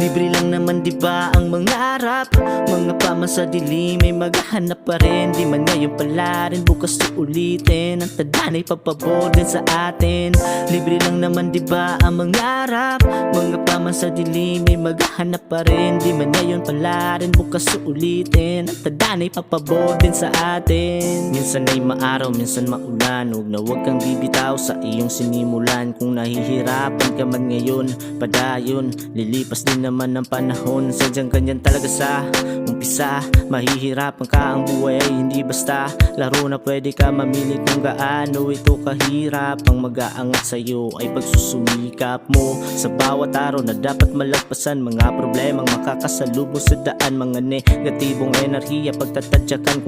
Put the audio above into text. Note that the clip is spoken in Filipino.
Libre lang naman diba ang mangarap? Mga paman sa dilim ay maghahanap pa rin. Di man ngayon pala rin, bukas uulitin. Ang tadana'y papabor din sa atin. Libre lang naman diba ang mangarap? Mga paman sa dilim ay maghahanap pa rin. Di man ngayon pala rin, bukas uulitin. Ang tadana'y papabor din sa atin. Minsan ay maaraw, minsan maulan. Huwag na huwag kang bibitaw sa iyong sinimulan. Kung nahihirapan ka man ngayon, padayon, lilipas din naman ang panahon. Sadyang ganyan talaga sa umpisa. Mahihirapan ka, ang buhay ay hindi basta laro na pwede ka mamili kung gaano ito kahirap. Ang mag-aangat sa'yo ay pagsusumikap mo sa bawat araw na dapat malagpasan. Mga problemang makakasalubong sa daan, mga negatibong enerhiya pagtatadyakan.